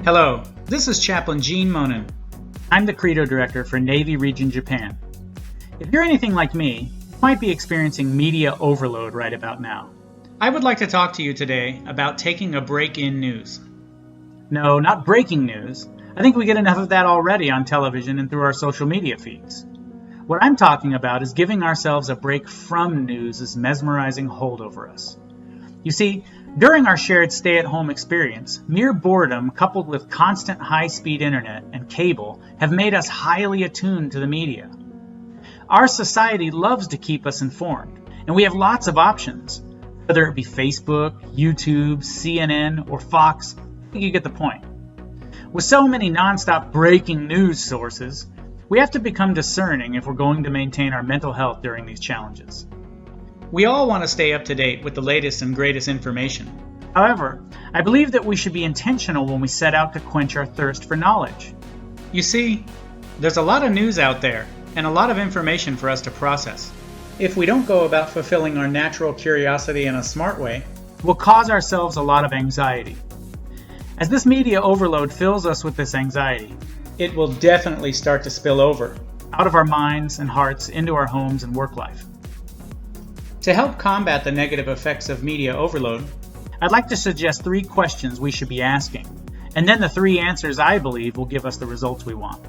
Hello, this is Chaplain Gene Monnin. I'm the CREDO Director for Navy Region Japan. If you're anything like me, you might be experiencing media overload right about now. I would like to talk to you today about taking a break in news. No, not breaking news. I think we get enough of that already on television and through our social media feeds. What I'm talking about is giving ourselves a break from news' mesmerizing hold over us. You see, during our shared stay-at-home experience, mere boredom coupled with constant high-speed internet and cable have made us highly attuned to the media. Our society loves to keep us informed, and we have lots of options. Whether it be Facebook, YouTube, CNN, or Fox, I think you get the point. With so many nonstop breaking news sources, we have to become discerning if we're going to maintain our mental health during these challenges. We all want to stay up to date with the latest and greatest information. However, I believe that we should be intentional when we set out to quench our thirst for knowledge. You see, there's a lot of news out there and a lot of information for us to process. If we don't go about fulfilling our natural curiosity in a smart way, we'll cause ourselves a lot of anxiety. As this media overload fills us with this anxiety, it will definitely start to spill over out of our minds and hearts into our homes and work life. To help combat the negative effects of media overload, I'd like to suggest 3 questions we should be asking, and then the 3 answers I believe will give us the results we want.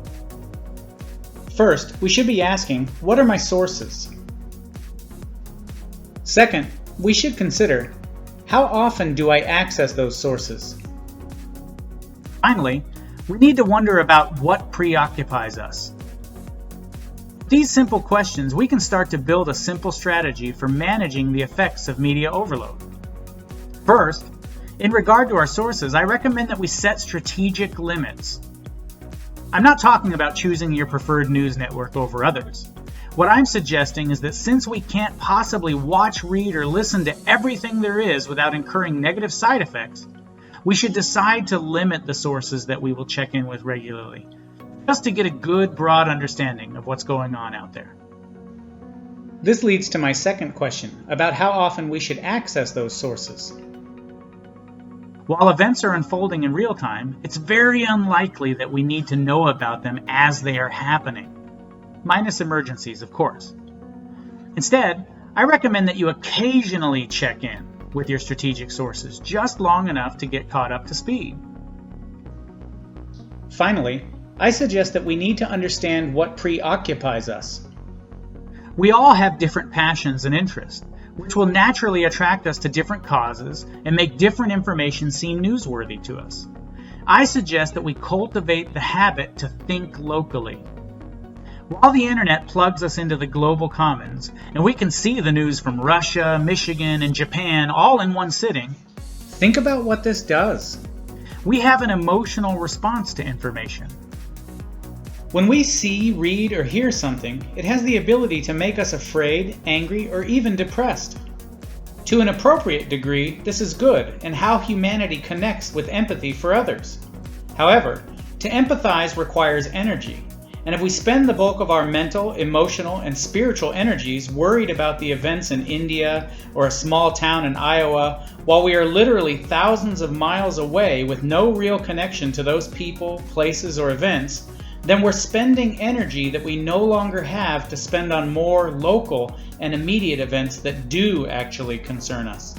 First, we should be asking, what are my sources? Second, we should consider, how often do I access those sources? Finally, we need to wonder about what preoccupies us. With these simple questions, we can start to build a simple strategy for managing the effects of media overload. First, in regard to our sources, I recommend that we set strategic limits. I'm not talking about choosing your preferred news network over others. What I'm suggesting is that since we can't possibly watch, read, or listen to everything there is without incurring negative side effects, we should decide to limit the sources that we will check in with regularly, just to get a good, broad understanding of what's going on out there. This leads to my second question about how often we should access those sources. While events are unfolding in real time, it's very unlikely that we need to know about them as they are happening, minus emergencies, of course. Instead, I recommend that you occasionally check in with your strategic sources, just long enough to get caught up to speed. Finally, I suggest that we need to understand what preoccupies us. We all have different passions and interests, which will naturally attract us to different causes and make different information seem newsworthy to us. I suggest that we cultivate the habit to think locally. While the internet plugs us into the global commons, and we can see the news from Russia, Michigan, and Japan all in one sitting, think about what this does. We have an emotional response to information. When we see, read, or hear something, it has the ability to make us afraid, angry, or even depressed. To an appropriate degree, this is good and how humanity connects with empathy for others. However, to empathize requires energy, and if we spend the bulk of our mental, emotional, and spiritual energies worried about the events in India or a small town in Iowa, while we are literally thousands of miles away with no real connection to those people, places, or events, then we're spending energy that we no longer have to spend on more local and immediate events that do actually concern us.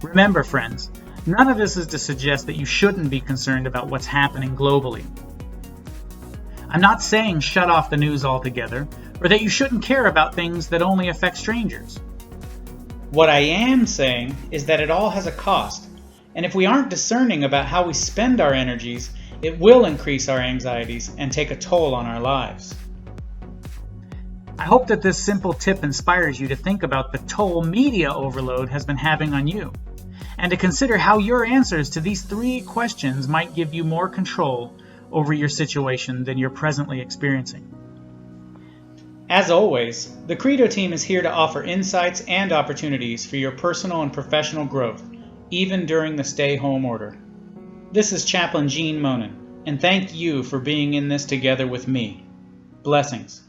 Remember, friends, none of this is to suggest that you shouldn't be concerned about what's happening globally. I'm not saying shut off the news altogether, or that you shouldn't care about things that only affect strangers. What I am saying is that it all has a cost, and if we aren't discerning about how we spend our energies, it will increase our anxieties and take a toll on our lives. I hope that this simple tip inspires you to think about the toll media overload has been having on you, and to consider how your answers to these 3 questions might give you more control over your situation than you're presently experiencing. As always, the CREDO team is here to offer insights and opportunities for your personal and professional growth, even during the stay-home order. This is Chaplain Gene Monnin, and thank you for being in this together with me. Blessings.